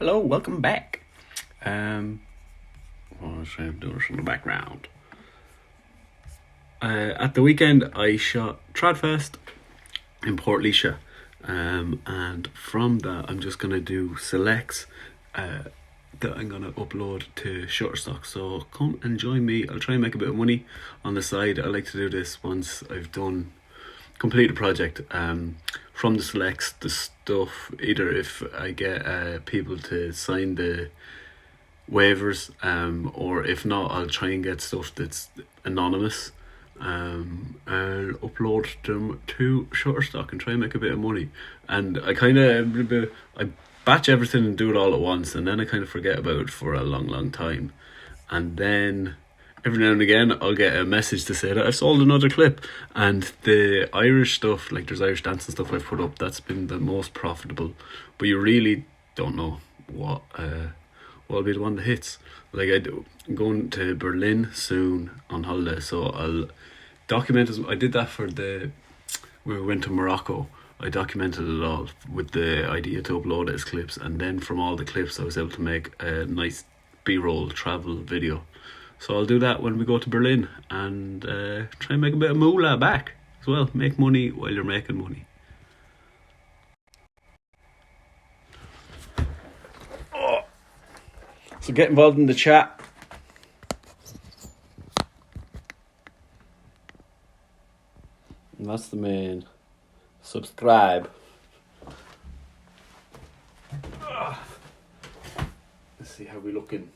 Hello, welcome back. What should I do this in the background? At the weekend, I shot Tradfest in Port and from that, I'm just gonna do selects that I'm gonna upload to Shutterstock. So come and join me. I'll try and make a bit of money on the side. I like to do this once I've done complete a project. From the selects, the stuff, either if I get people to sign the waivers, or if not, I'll try and get stuff that's anonymous. I'll upload them to Shutterstock and try and make a bit of money. And I batch everything and do it all at once, and then I kind of forget about it for a long time. And then every now and again, I'll get a message to say that I've sold another clip. And the Irish stuff, like there's Irish dance and stuff I've put up, that's been the most profitable. But you really don't know what'll be the one that hits. Like I'm going to Berlin soon on holiday, so I'll document I did that for we went to Morocco. I documented it all with the idea to upload it as clips, and then from all the clips I was able to make a nice B-roll travel video. So I'll do that when we go to Berlin and try and make a bit of moolah back as well. Make money while you're making money. So get involved in the chat. And that's the main. Subscribe. Let's see how we're looking.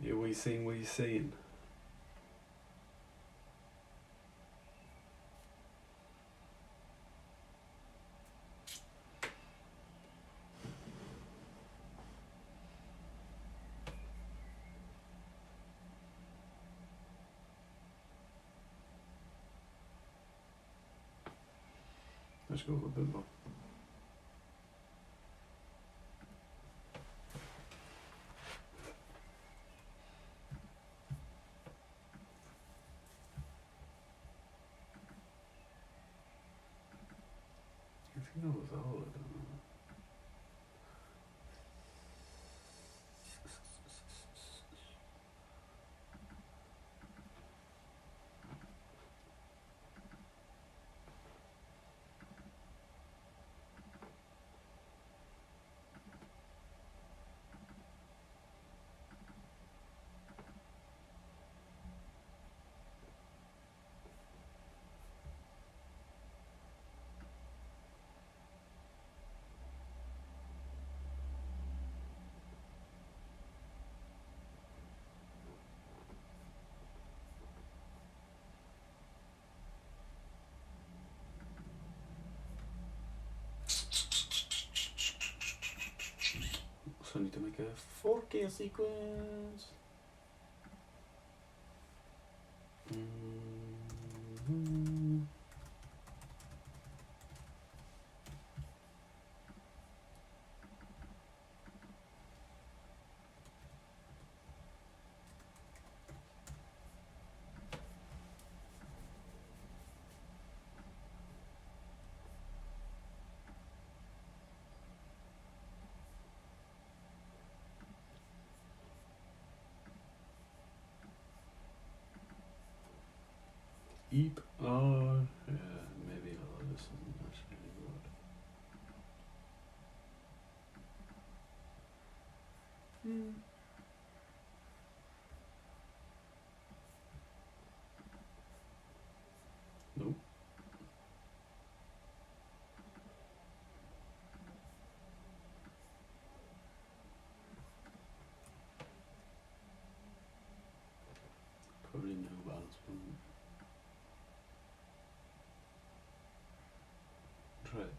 Yeah, what are you seeing? Let's go a bit more. I think that was all of them. So I need to make a 4K sequence. Eep. Oh, yeah, maybe I'll listen. That's really good. Nope. Probably no balance. Try it.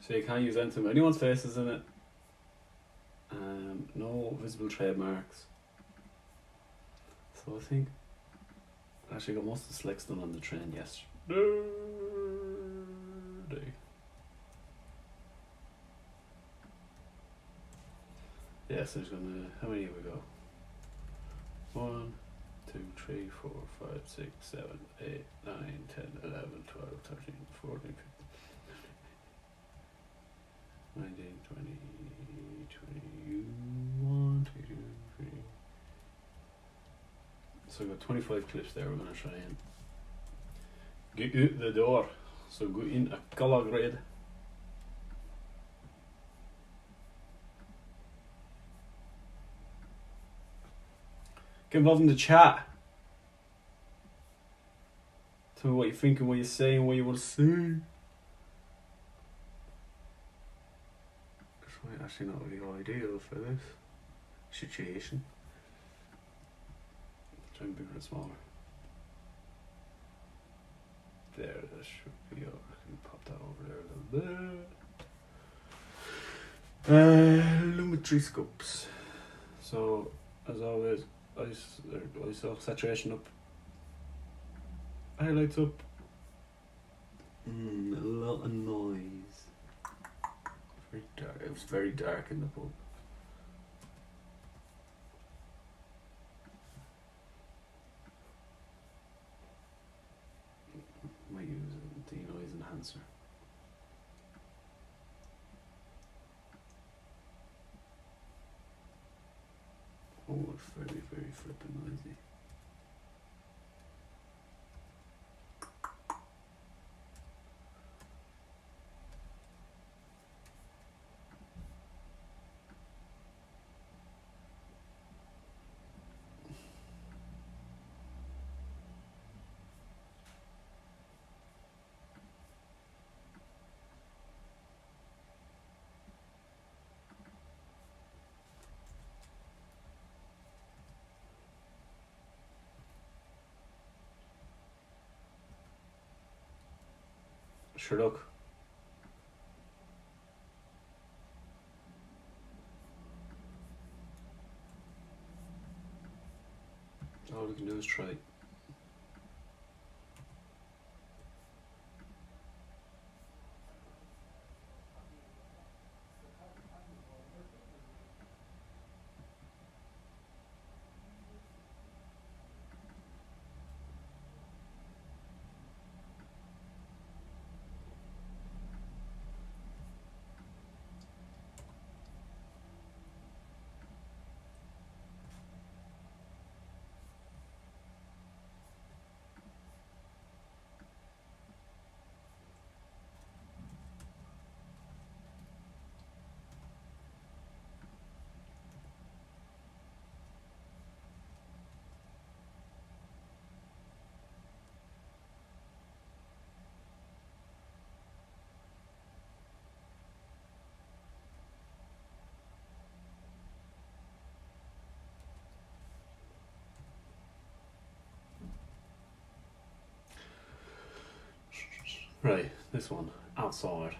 So you can't use anything. Anyone's faces in it. No visible trademarks. So I think I actually got most of the selects done on the train yesterday. Yeah, so there's gonna, how many have we got? 1, 2, 3, 4, 5, 6, 7, 8, 9, 10, 11, 12, 13, 14, 15, 19, 20, 21, 22, 23. So we've got 25 clips there we're going to try and get out the door. So go in a colour grade. Get involved in the chat. Tell me what you're thinking, what you're saying, what you want to say. This might actually not be ideal for this situation. Try and bigger and smaller. There, that should be over. I can pop that over there a little bit. Lumetri scopes. So, as always, ISO saturation up, highlights up. A lot of noise. Very dark. It was very dark in the pub. Might use the noise enhancer. Oh, it's very, very flippin' noisy. Sure, look. All we can do is try. Right, this one, outside.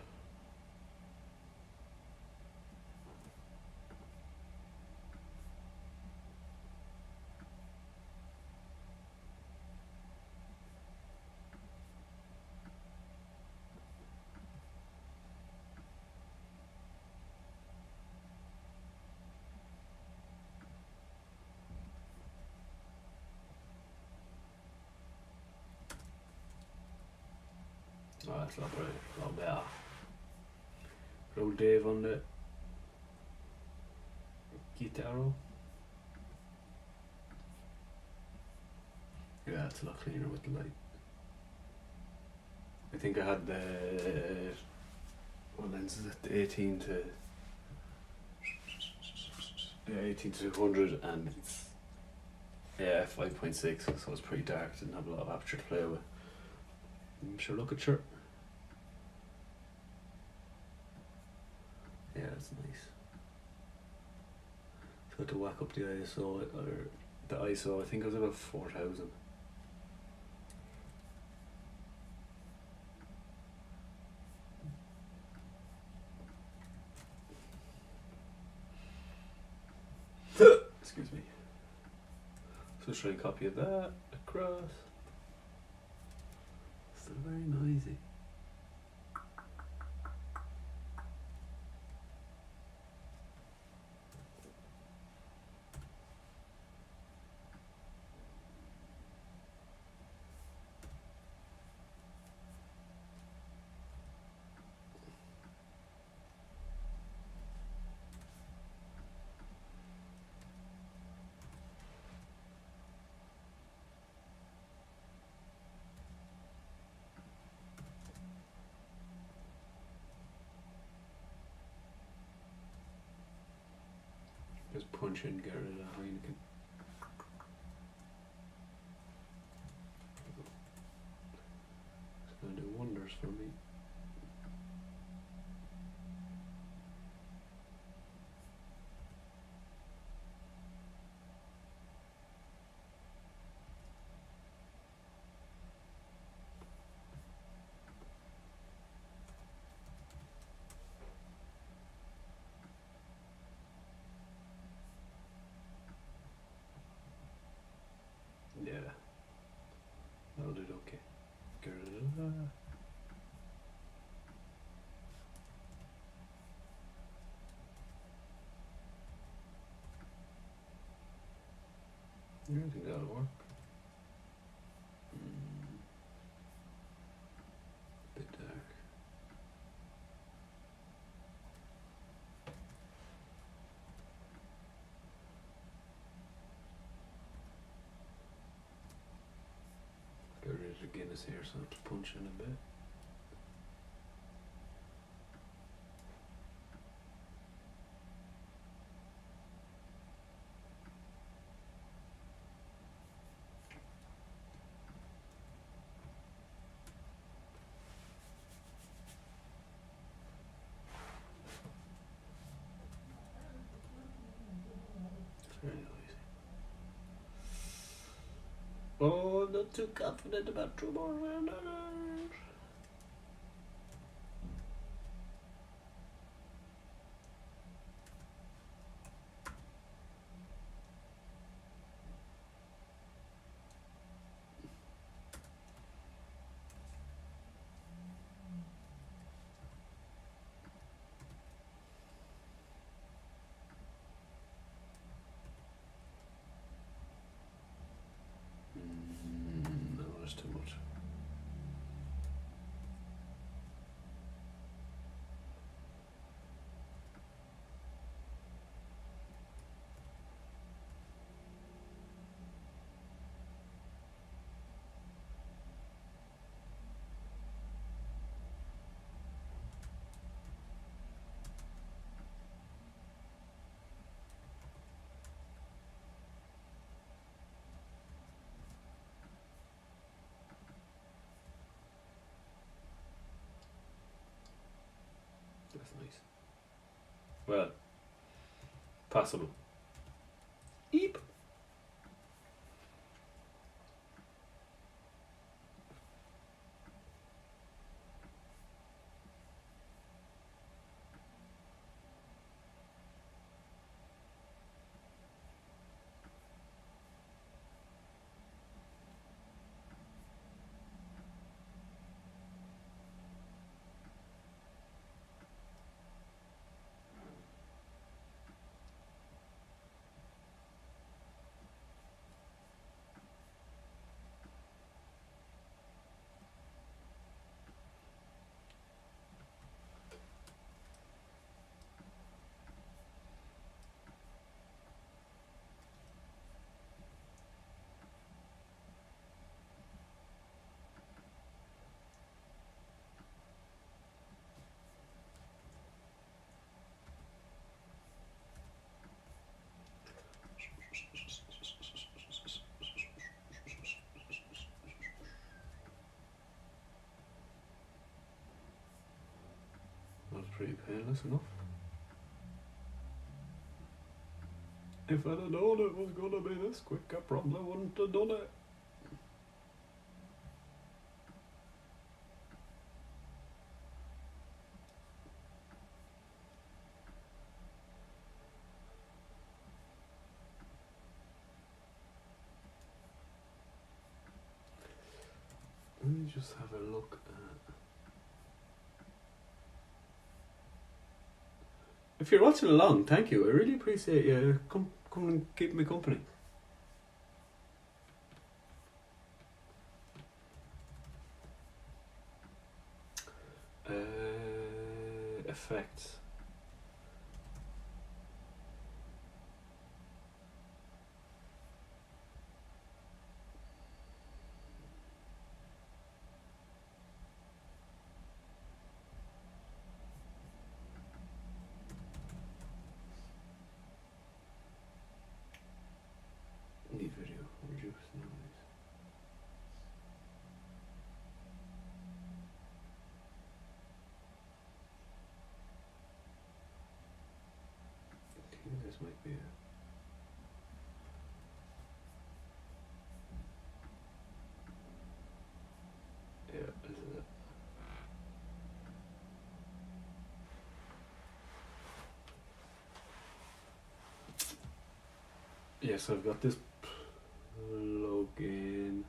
Oh, that's not right, a lot better. Roll Dave on the guitar. Yeah, it's a lot cleaner with the light. I think I had the, what lens is it? The 18 to, yeah, 18 to 200, and it's, yeah, 5.6, so it's pretty dark, didn't have a lot of aperture to play with. Sure, look at your. Yeah, that's nice. So to whack up the ISO, or the ISO, I think it was about 4,000. Let's try a copy of that across. Still very noisy. Just punch in, get rid of the Heineken. It's going to do wonders for me. Yeah, that'll do it okay. Get rid of that. I think that'll work. Bit dark. Get rid of the Guinness here, so I have to punch in a bit. It's very noisy. Oh, I'm not too confident about 2 more rounders. No, that's too much. That's nice. Well, passable. Eep. That's pretty painless enough. If I'd have known it was gonna be this quick, I probably wouldn't have done it. Let me just have a look at... If you're watching along, thank you. I really appreciate you. Come and keep me company. Effects. New video, reduce noise. I think this might be it. Yeah, this is it. Yeah, so I've got this plugin.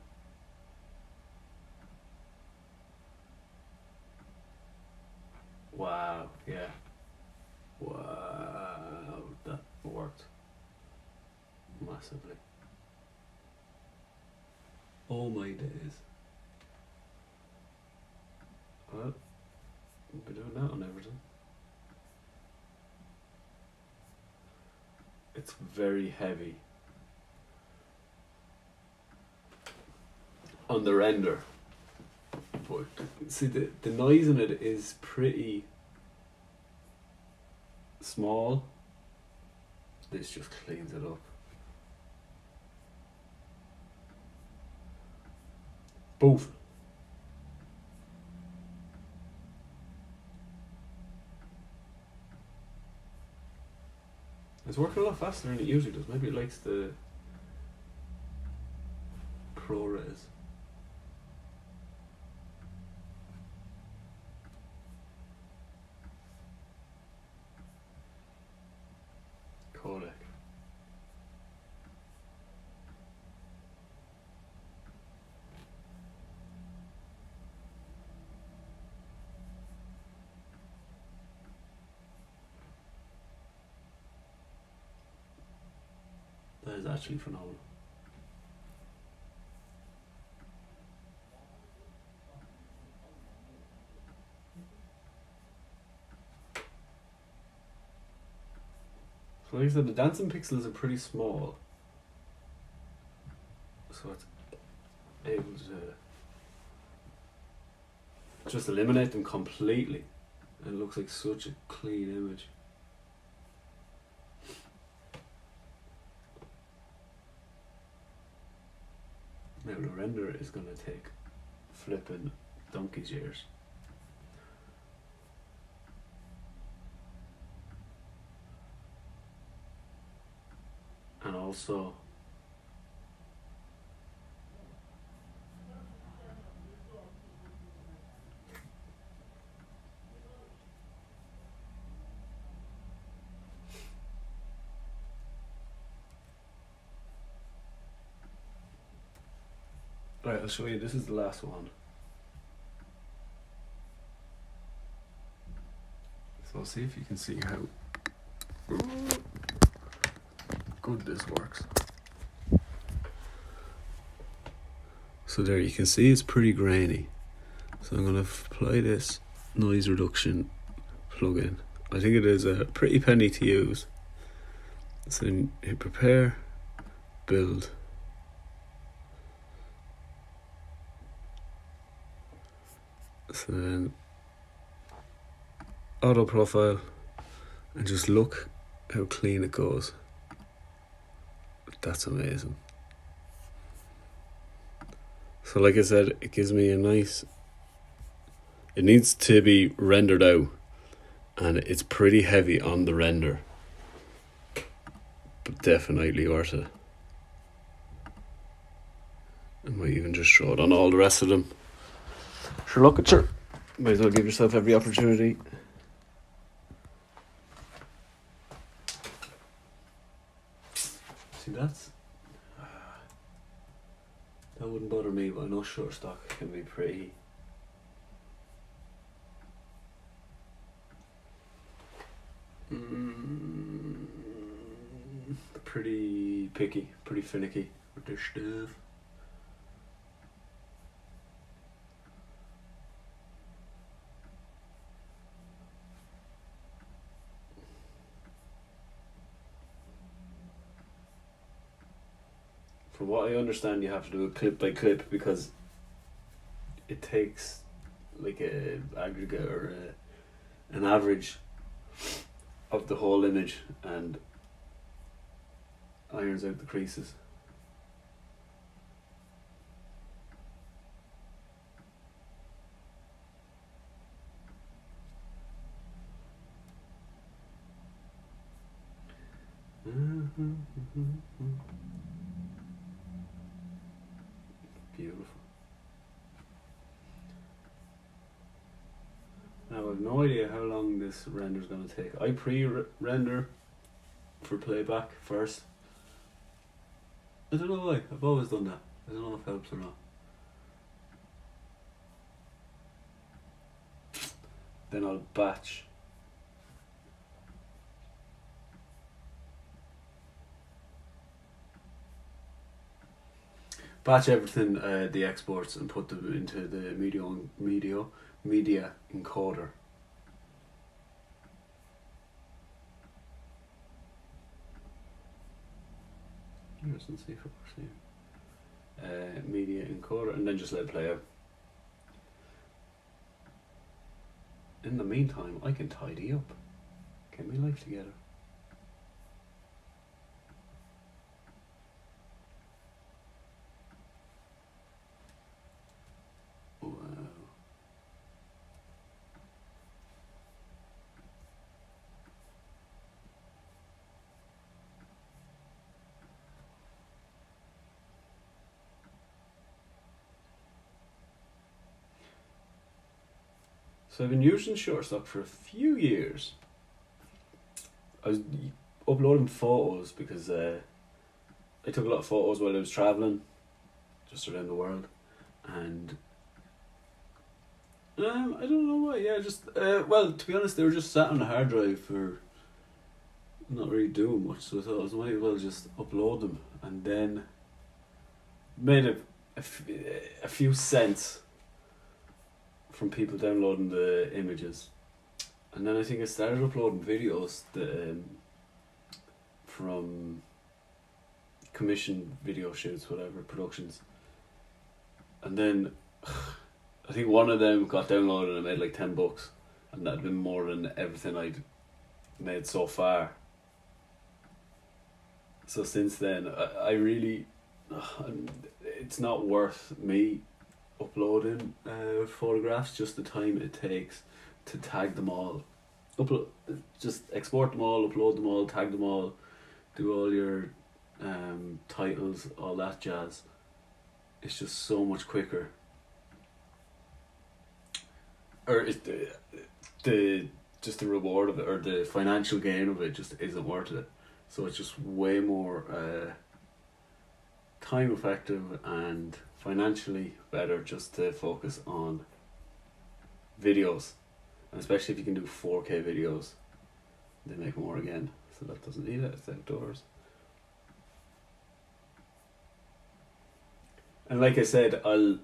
Wow, yeah. Wow, that worked massively. Oh my days. Well, we'll be doing that on everything. It's very heavy on the render, but see the noise in it is pretty small. This just cleans it up. Both. It's working a lot faster than it usually does. Maybe it likes the ProRes. Codec. That is actually phenomenal. So like I said, the dancing pixels are pretty small, so it's able to just eliminate them completely, and it looks like such a clean image. Now the render is going to take flipping donkey's years. And also right, I'll show you. This is the last one. So I'll see if you can see how good this works. So there you can see it's pretty grainy. So I'm going to apply this noise reduction plugin. I think it is a pretty penny to use. So then hit prepare, build. So then auto profile, and just look how clean it goes. That's amazing. So like I said, it gives me a nice, it needs to be rendered out, and it's pretty heavy on the render, but definitely worth it. I might even just show it on all the rest of them. Sure, look at sure. Might as well give yourself every opportunity. See, that wouldn't bother me, but I know Shutterstock can be pretty pretty picky, pretty finicky with their stuff. From what I understand, you have to do it clip by clip because it takes like a aggregate or an average of the whole image and irons out the creases. Beautiful. Now I have no idea how long this render is going to take. I pre-render for playback first. I don't know why. I've always done that. I don't know if it helps or not. Then I'll batch. Batch everything, the exports, and put them into the media encoder. Let's see if it works here. Media encoder, and then just let it play out. In the meantime, I can tidy up. Get my life together. Wow. So I've been using Shutterstock for a few years. I was uploading photos because I took a lot of photos while I was travelling, just around the world, and I don't know why. Yeah, just well, to be honest, they were just sat on the hard drive for not really doing much. So I thought I might as well just upload them, and then made a few cents from people downloading the images, and then I think I started uploading videos that from commission video shoots, whatever, productions, and then I think one of them got downloaded and I made like $10, and that'd been more than everything I'd made so far. So since then, I really, it's not worth me uploading photographs, just the time it takes to tag them all. Just export them all, upload them all, tag them all, do all your titles, all that jazz. It's just so much quicker. Or it's the just the reward of it, or the financial gain of it, just isn't worth it. So it's just way more time effective and financially better just to focus on videos, and especially if you can do 4K videos, they make more again. So that doesn't need it, it's outdoors. And like I said, I'll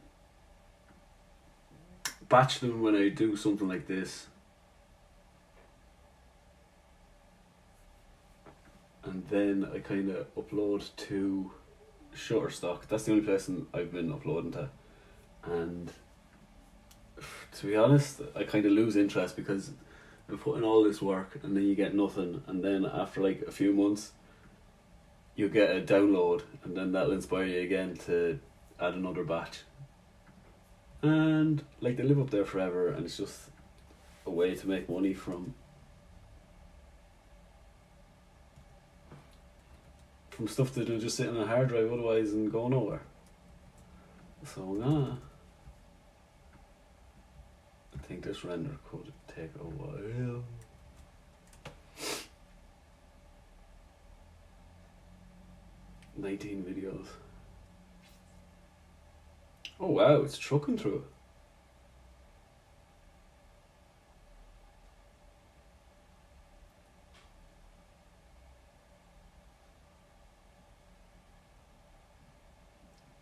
batch them when I do something like this, and then I kind of upload to Shutterstock. That's the only place I've been uploading to, and to be honest, I kind of lose interest because I'm putting all this work and then you get nothing, and then after like a few months you get a download, and then that'll inspire you again to add another batch, and like they live up there forever, and it's just a way to make money from stuff that will just sit on a hard drive otherwise and go nowhere. So I think this render could take a while. $19 videos. Oh wow, it's trucking through it.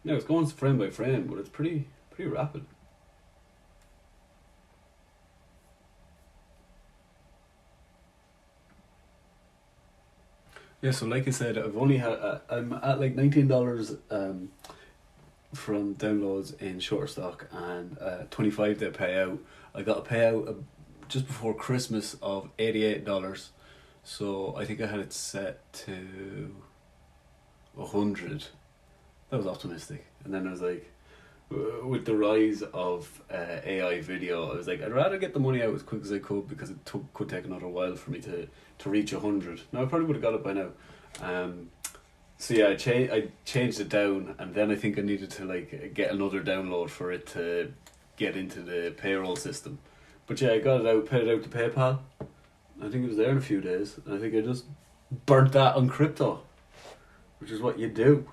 Yeah, it's going frame by frame, but it's pretty rapid. Yeah, so like I said, I've only had I'm at like $19 from downloads in Shutterstock, and 25 they pay out. I got a payout just before Christmas of $88, so I think I had it set to 100. That was optimistic, and then I was like, with the rise of AI video, I was like, I'd rather get the money out as quick as I could, because it could take another while for me to reach 100. Now I probably would have got it by now. So yeah, I changed it down, and then I think I needed to like get another download for it to get into the payroll system. But yeah, I got it out, paid it out to PayPal. I think it was there in a few days, and I think I just burnt that on crypto, which is what you do.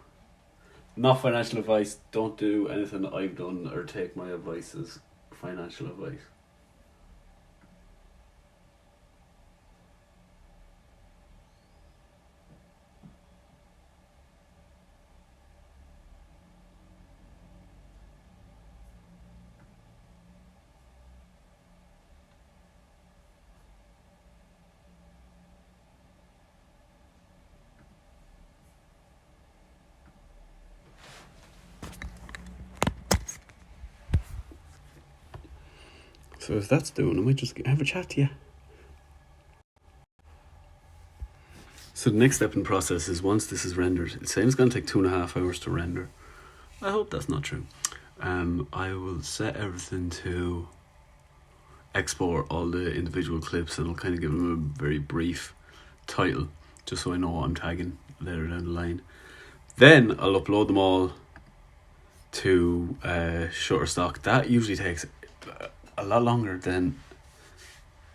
Not financial advice. Don't do anything that I've done or take my advice as financial advice. So if that's doing, I might just have a chat to you. So the next step in the process is, once this is rendered, it's saying it's going to take 2.5 hours to render. I hope that's not true. I will set everything to export all the individual clips, and I'll kind of give them a very brief title, just so I know what I'm tagging later down the line. Then I'll upload them all to Shutterstock. That usually takes a lot longer than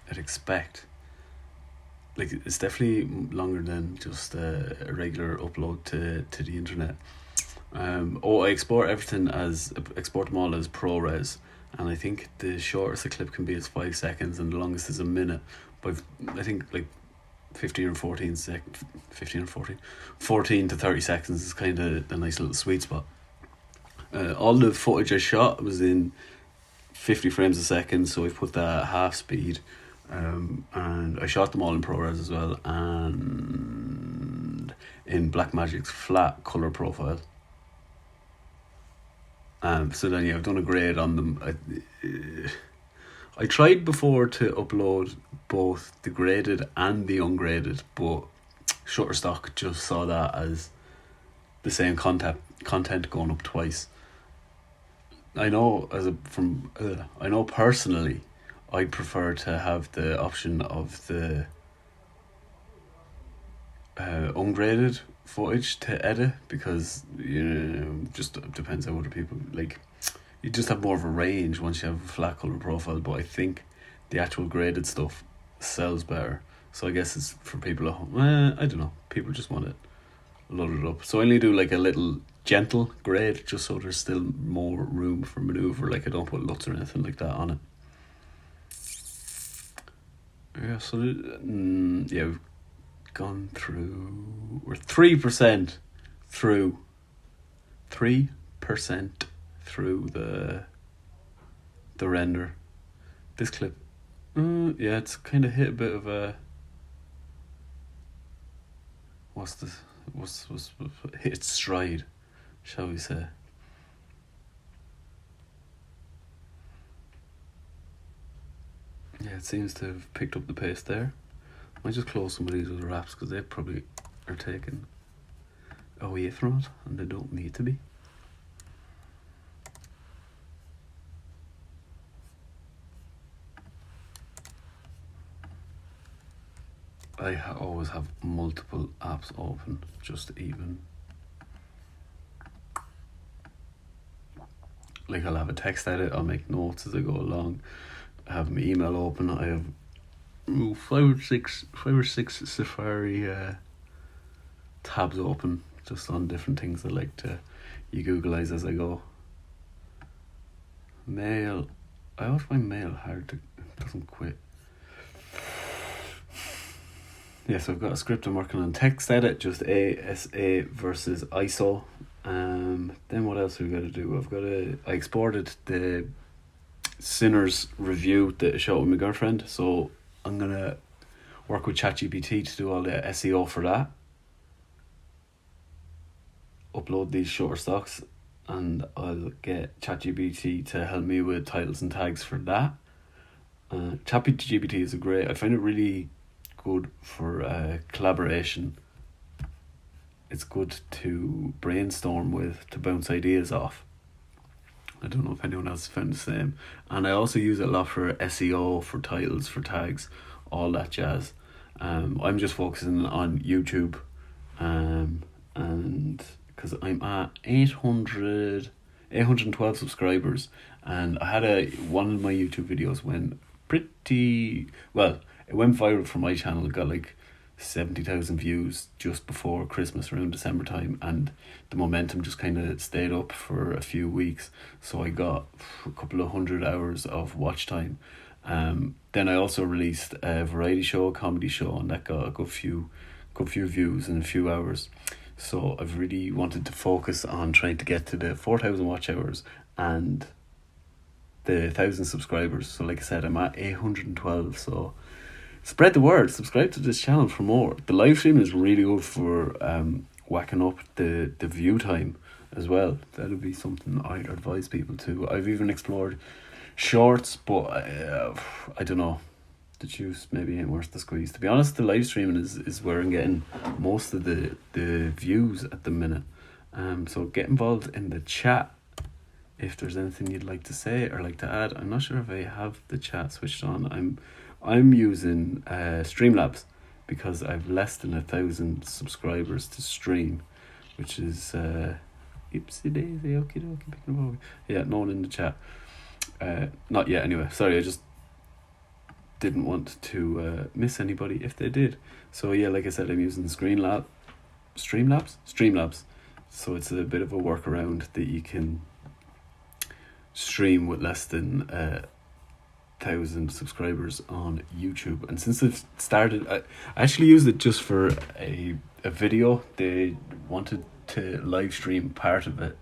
I'd expect. Like, it's definitely longer than just a regular upload to the internet. I export them all as ProRes, and I think the shortest a clip can be is 5 seconds, and the longest is a minute. But I think like 14 to 30 seconds is kind of a nice little sweet spot. All the footage I shot was in 50 frames a second, so I've put that at half speed. And I shot them all in ProRes as well, and in Blackmagic's flat color profile. So then yeah, I've done a grade on them. I tried before to upload both the graded and the ungraded, but Shutterstock just saw that as the same content going up twice. I know I know personally, I'd prefer to have the option of the ungraded footage to edit, because just depends how other people like. You just have more of a range once you have a flat color profile, but I think the actual graded stuff sells better. So I guess it's for people at home. I don't know. People just want it loaded up. So I only do like a little gentle grade, just so there's still more room for maneuver. Like, I don't put LUTs or anything like that on it. Yeah, so yeah, we've gone through. We're 3% through. 3% through the render. This clip, yeah, it's kind of hit a bit of a. What's hit its stride, shall we say? Yeah, it seems to have picked up the pace there. I might just close some of these other apps, because they probably are taken away from it, and they don't need to be. I always have multiple apps open, just even. Like, I'll have a text edit, I'll make notes as I go along. I have my email open. I have 5 or 6 Safari tabs open, just on different things I like to Googleize as I go. Mail. I always find mail hard to... It doesn't quit. Yeah, so I've got a script I'm working on. Text edit, just ASA versus ISO. Then what else have we got to do? I exported the Sinners review that I shot with my girlfriend, so I'm going to work with ChatGPT to do all the SEO for that. Upload these Shutterstocks, and I'll get ChatGPT to help me with titles and tags for that. ChatGPT is I find it really good for collaboration. It's good to brainstorm with, to bounce ideas off. I don't know if anyone else has found the same. And I also use it a lot for SEO, for titles, for tags, all that jazz. I'm just focusing on YouTube, and because I'm at 812 subscribers, and I had one of my YouTube videos went pretty well. It went viral for my channel. It got like 70,000 views just before Christmas, around December time, and the momentum just kind of stayed up for a few weeks, so I got a couple of 100 hours of watch time. Then I also released a variety show, a comedy show, and that got a good few views in a few hours. So I've really wanted to focus on trying to get to the 4,000 watch hours and the 1,000 subscribers. So like I said, I'm at 812, so spread the word, subscribe to this channel for more. The live stream is really good for whacking up the view time as well. That'll be something I'd advise people to. I've even explored shorts, but I don't know. The juice maybe ain't worth the squeeze. To be honest, the live streaming is where I'm getting most of the views at the minute. So get involved in the chat if there's anything you'd like to say or like to add. I'm not sure if I have the chat switched on. I'm using Streamlabs because I've less than 1,000 subscribers to stream, which is oopsie daisy, okie dokie, picking up. Yeah, no one in the chat. Not yet anyway. Sorry, I just didn't want to miss anybody if they did. So yeah, like I said, I'm using Streamlabs. So it's a bit of a workaround that you can stream with less than 1,000 subscribers on YouTube. And since I've started, I actually used it just for a video. They wanted to live stream part of it.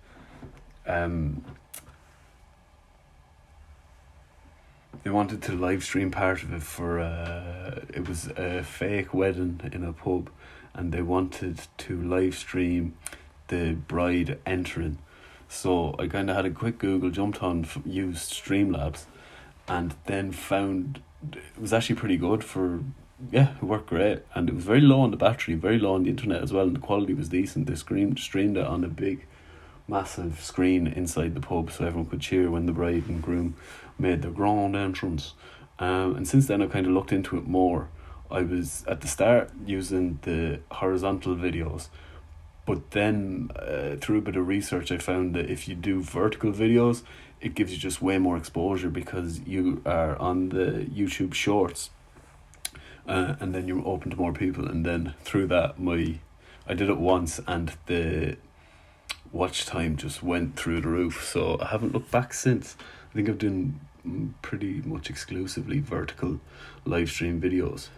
They wanted to live stream part of it for it was a fake wedding in a pub, and they wanted to live stream the bride entering. So I kind of had a quick Google, jumped on, used Streamlabs, and then found it was actually pretty good for, yeah, it worked great. And it was very low on the battery, very low on the internet as well, and the quality was decent. They streamed it on a big, massive screen inside the pub so everyone could cheer when the bride and groom made their grand entrance. And since then I've kind of looked into it more. I was at the start using the horizontal videos, but then through a bit of research I found that if you do vertical videos, it gives you just way more exposure because you are on the YouTube shorts, and then you're open to more people. And then through that, I did it once and the watch time just went through the roof, so I haven't looked back since. I think I've done pretty much exclusively vertical live stream videos.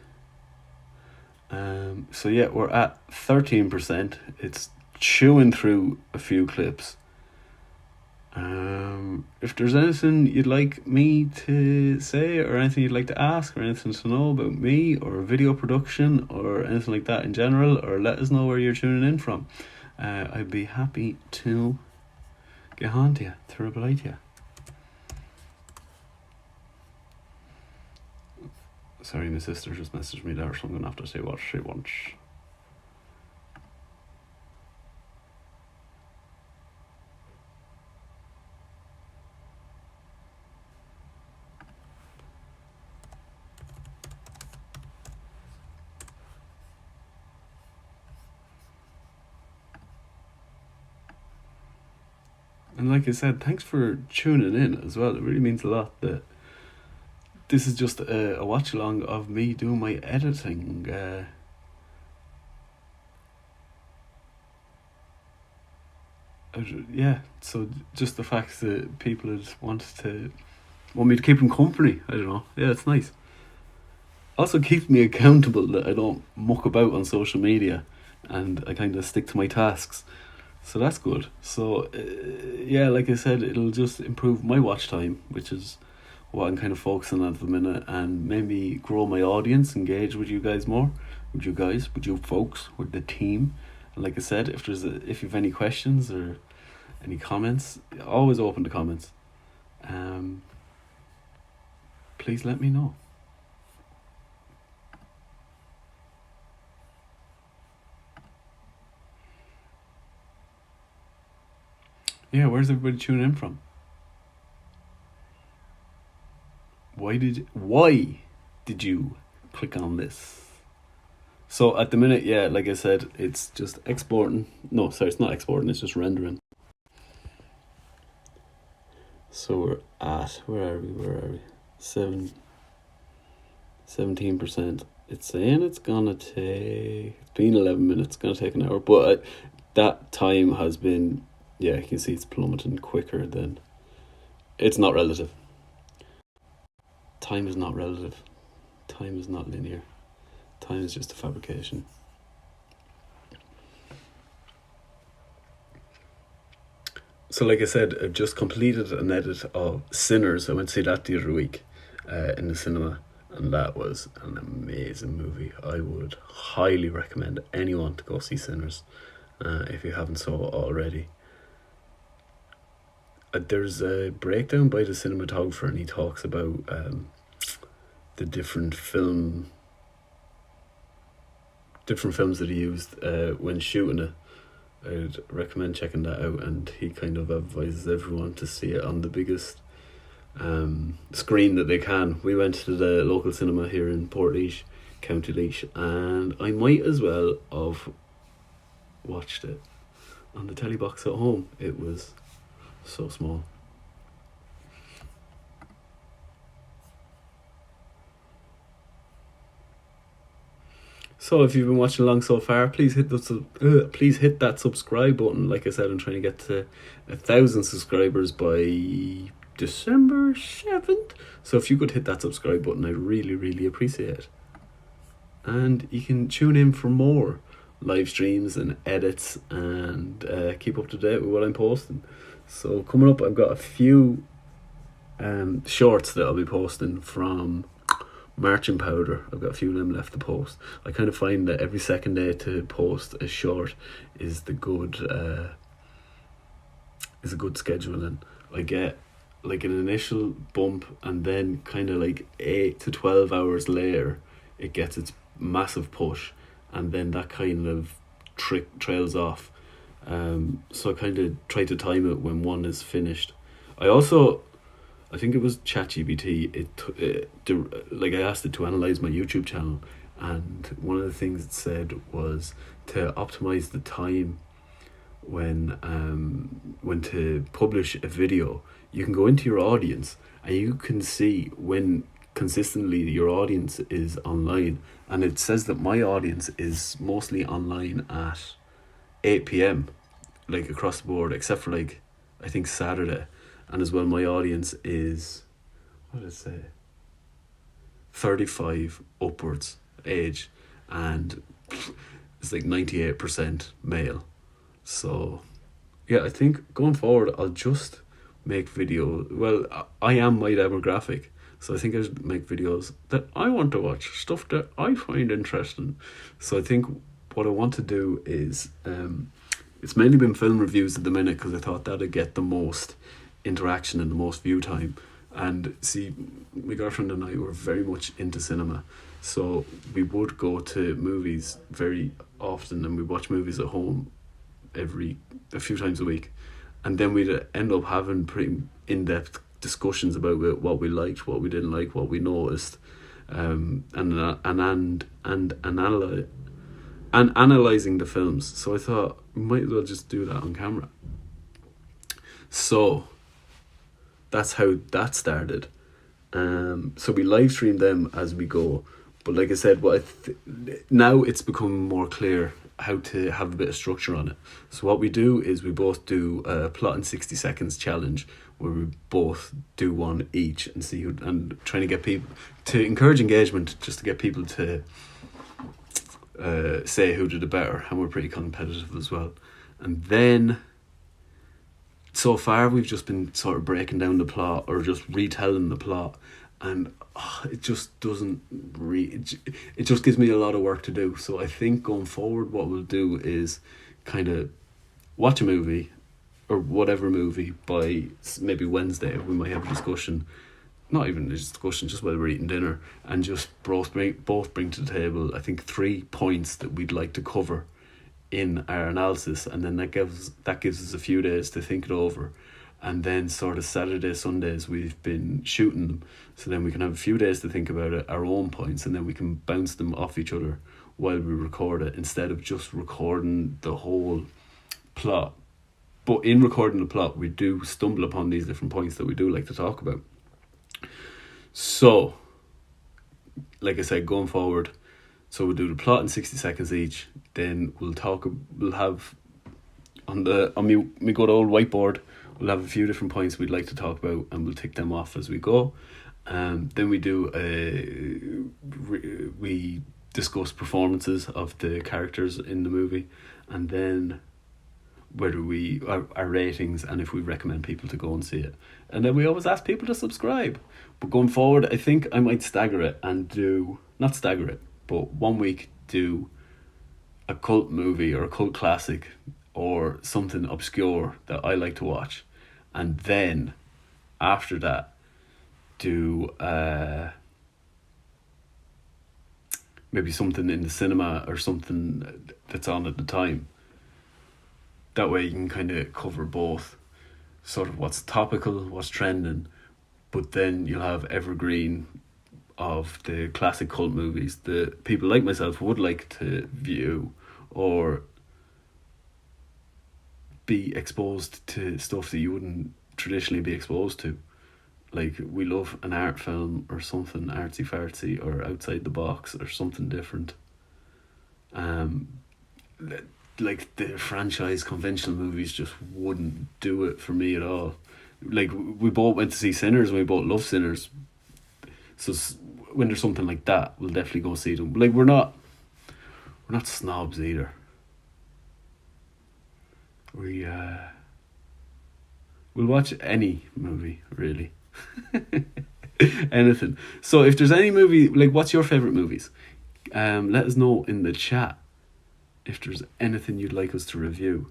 So yeah, we're at 13%. It's chewing through a few clips. If there's anything you'd like me to say, or anything you'd like to ask, or anything to know about me or video production or anything like that in general, or let us know where you're tuning in from, I'd be happy to get on to you, to reply to you. Sorry, my sister just messaged me there, so I'm going to have to say what she wants. And like I said, thanks for tuning in as well. It really means a lot that this is just a watch along of me doing my editing. yeah, so just the fact that people had want me to keep them company, I don't know. Yeah, it's nice. Also keeps me accountable that I don't muck about on social media, and I kind of stick to my tasks. So that's good. So yeah, like I said, it'll just improve my watch time, which is what I'm kind of focusing on at the minute, and maybe grow my audience, engage with you guys more, with you folks, with the team. And like I said, if you've any questions or any comments, always open to comments. Please let me know. Yeah, where's everybody tuning in from? Why did you click on this? So at the minute, yeah, like I said, it's just exporting. No, sorry, it's not exporting, it's just rendering. So we're at, where are we? 17%. It's saying it's been 11 minutes, it's gonna take an hour, but that time has been, yeah, you can see it's plummeting quicker than, it's not relative. Time is not relative. Time is not linear. Time is just a fabrication. So like I said, I've just completed an edit of Sinners. I went to see that the other week in the cinema, and that was an amazing movie. I would highly recommend anyone to go see Sinners if you haven't so already. There's a breakdown by the cinematographer, and he talks about the different films that he used when shooting it. I'd recommend checking that out, and he kind of advises everyone to see it on the biggest screen that they can. We went to the local cinema here in Portlaoise, County Laois, and I might as well have watched it on the telly box at home. It was so small. So if you've been watching along so far, please hit that subscribe button. Like I said, I'm trying to get to 1,000 subscribers by December 7th. So if you could hit that subscribe button, I'd really, really appreciate it. And you can tune in for more live streams and edits, and keep up to date with what I'm posting. So coming up, I've got a few shorts that I'll be posting from Marching Powder. I've got a few of them left to post. I kind of find that every second day to post a short is a good scheduling. I get like an initial bump, and then kind of like 8 to 12 hours later it gets its massive push, and then that kind of trails off. So I kind of try to time it when one is finished. I think it was ChatGPT. I asked it to analyze my YouTube channel, and one of the things it said was to optimize the time when to publish a video. You can go into your audience, and you can see when consistently your audience is online, and it says that my audience is mostly online at 8 p.m. like across the board, except for like I think Saturday. And as well, my audience is, what did it say, 35 upwards age, and it's like 98% male. So yeah, I think going forward I'll just make videos. Well, I am my demographic, so I think I should make videos that I want to watch, stuff that I find interesting. So I think what I want to do is it's mainly been film reviews at the minute, because I thought that'd get the most interaction and the most view time. And see, my girlfriend and I were very much into cinema, so we would go to movies very often, and we watch movies at home a few times a week, and then we'd end up having pretty in-depth discussions about what we liked, what we didn't like, what we noticed, and analysing the films. So I thought we might as well just do that on camera. So that's how that started. So we live stream them as we go. But like I said, now it's becoming more clear how to have a bit of structure on it. So what we do is we both do a plot in 60 seconds challenge where we both do one each and see who, and trying to get people to encourage engagement, just to get people to say who did it better, and we're pretty competitive as well. And then so far we've just been sort of breaking down the plot or just retelling the plot, and it just doesn't it just gives me a lot of work to do. So I think going forward what we'll do is kind of watch a movie or whatever movie by maybe Wednesday. We might have a discussion, not even a discussion, just while we're eating dinner, and just both bring to the table, I think, 3 points that we'd like to cover in our analysis, and then that gives us a few days to think it over. And then sort of Saturday, Sundays we've been shooting them, so then we can have a few days to think about it, our own points, and then we can bounce them off each other while we record it, instead of just recording the whole plot. But in recording the plot, we do stumble upon these different points that we do like to talk about. So, like I said, going forward, so we'll do the plot in 60 seconds each. Then we'll have on me good old whiteboard, we'll have a few different points we'd like to talk about, and we'll tick them off as we go. Then we do we discuss performances of the characters in the movie, and then whether our ratings, and if we recommend people to go and see it. And then we always ask people to subscribe. But going forward, I think I might stagger it and do, not stagger it, but 1 week do a cult movie or a cult classic or something obscure that I like to watch, and then after that do maybe something in the cinema or something that's on at the time. That way you can kind of cover both, sort of what's topical, what's trending, but then you'll have evergreen of the classic cult movies that people like myself would like to view, or be exposed to stuff that you wouldn't traditionally be exposed to. Like, we love an art film or something artsy fartsy or outside the box or something different. Like the franchise conventional movies just wouldn't do it for me at all. Like, we both went to see Sinners and we both love Sinners, so when there's something like that, we'll definitely go see them. Like, we're not snobs either. We'll watch any movie, really. Anything. So if there's any movie, like, what's your favourite movies? Let us know in the chat if there's anything you'd like us to review.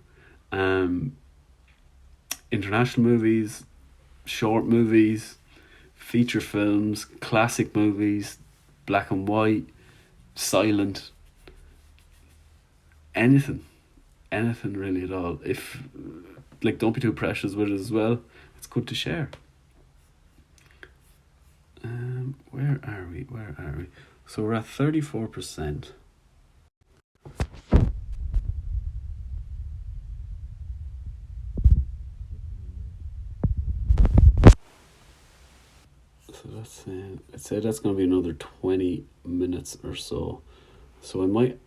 International movies, short movies, feature films, classic movies, black and white, silent, anything really at all. If, like, don't be too precious with it as well. It's good to share. Where are we? So we're at 34%. So I'd say that's going to be another 20 minutes or so. So I might...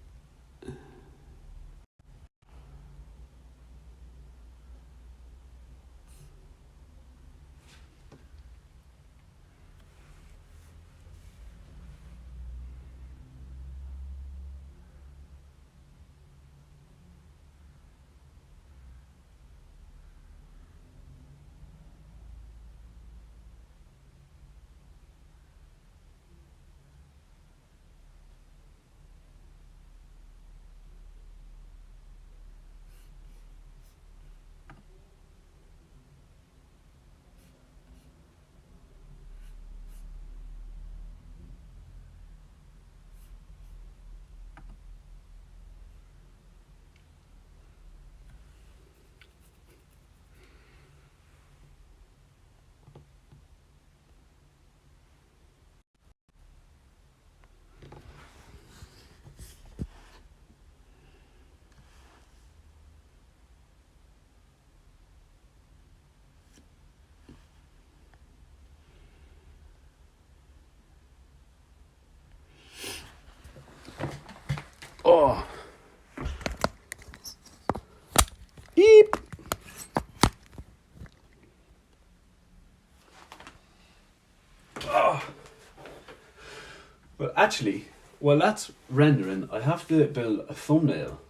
Well, actually, while that's rendering, I have to build a thumbnail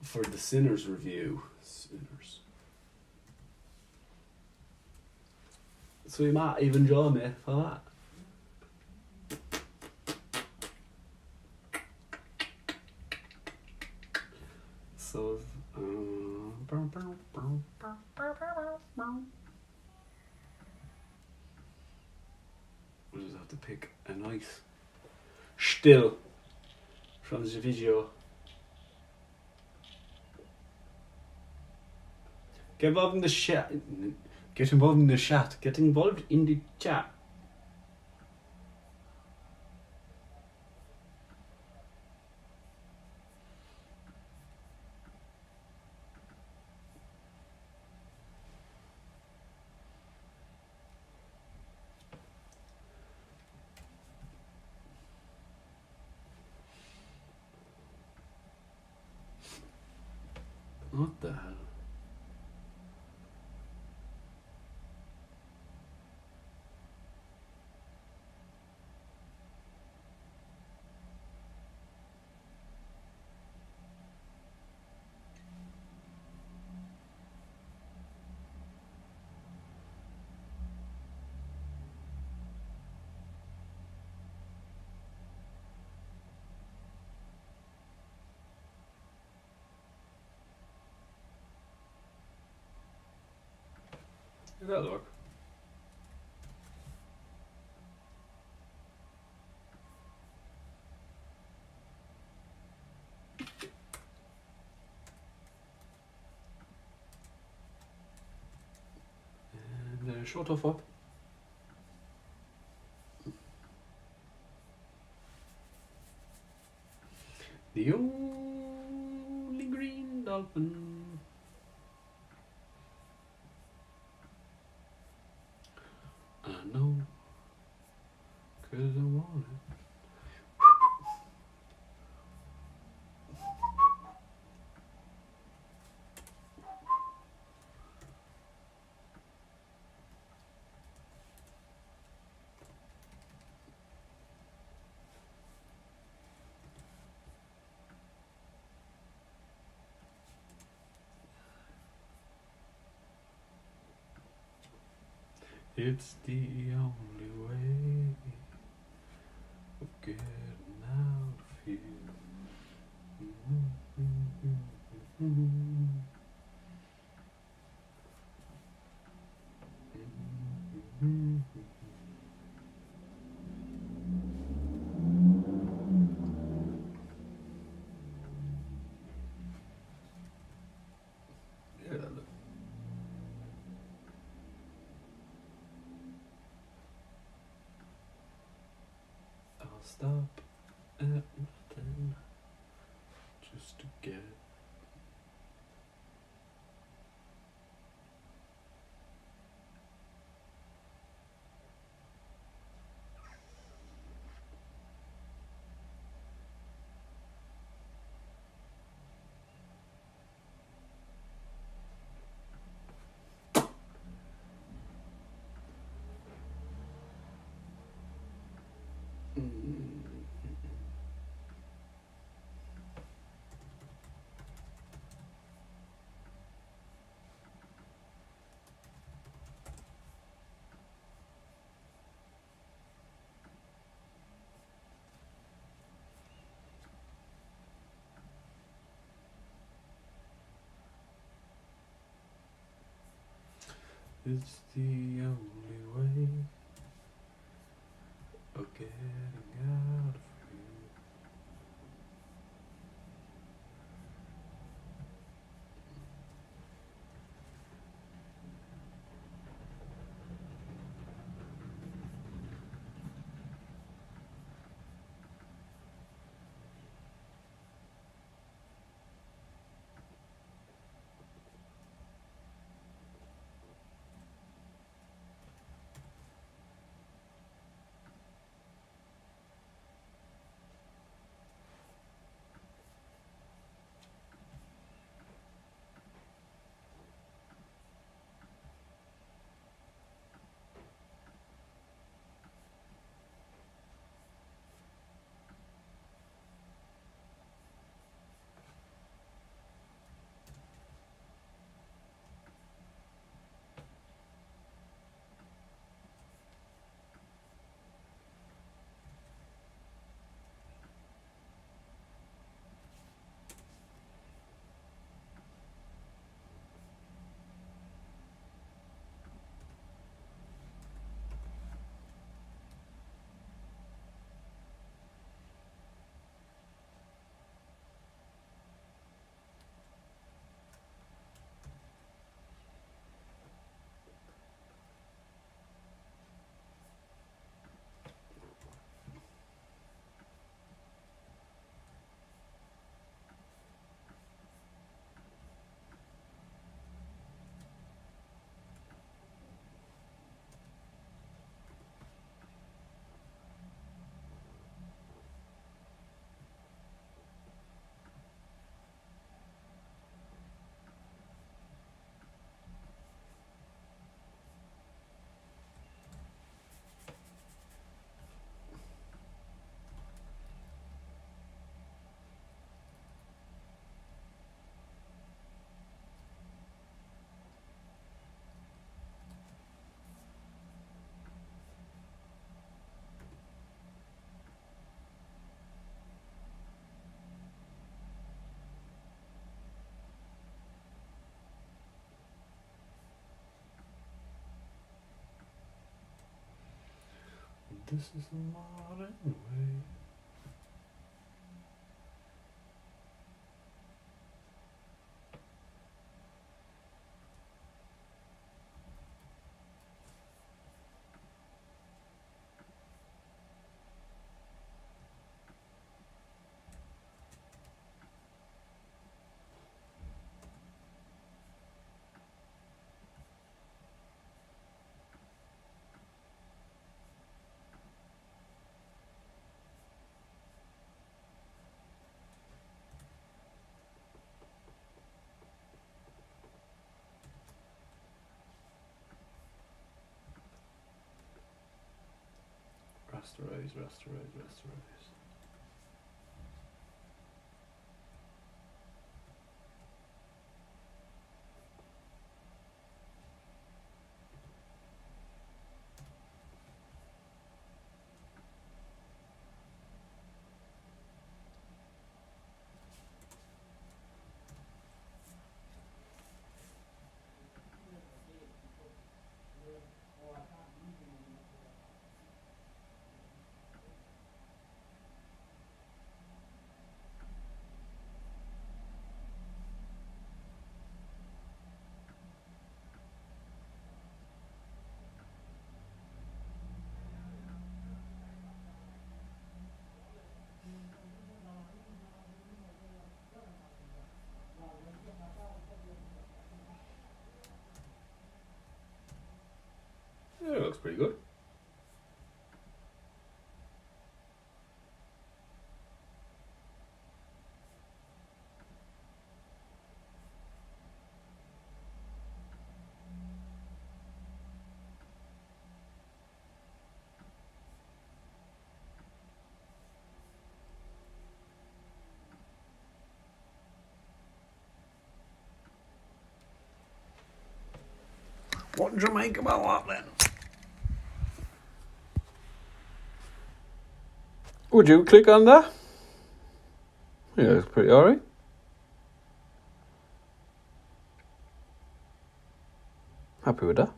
for the Sinners review. Sinners. So you might even join me for that. So, we just have to pick a nice still from the video. Get involved in the chat. Get involved in the chat. Get involved in the chat. What the hell? How'd that look? And short off up. The only green dolphin. I know, 'cause I want it. It's the only way of getting out of here. Yeah, look. I'll stop at nothing just to get. It's the only way of getting out of here. This is the modern way. Rasterize, rasterize, rasterize. Yeah, it looks pretty good. What did you make about that then? Would you click on that? Yeah, it's pretty alright. Happy with that?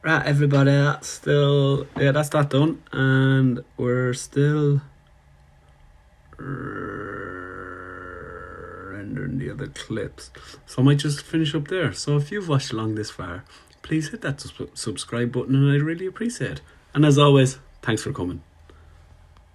Right, everybody, that's that done, and we're still rendering the other clips, so I might just finish up there. So if you've watched along this far, please hit that subscribe button, and I'd really appreciate it. And as always, thanks for coming.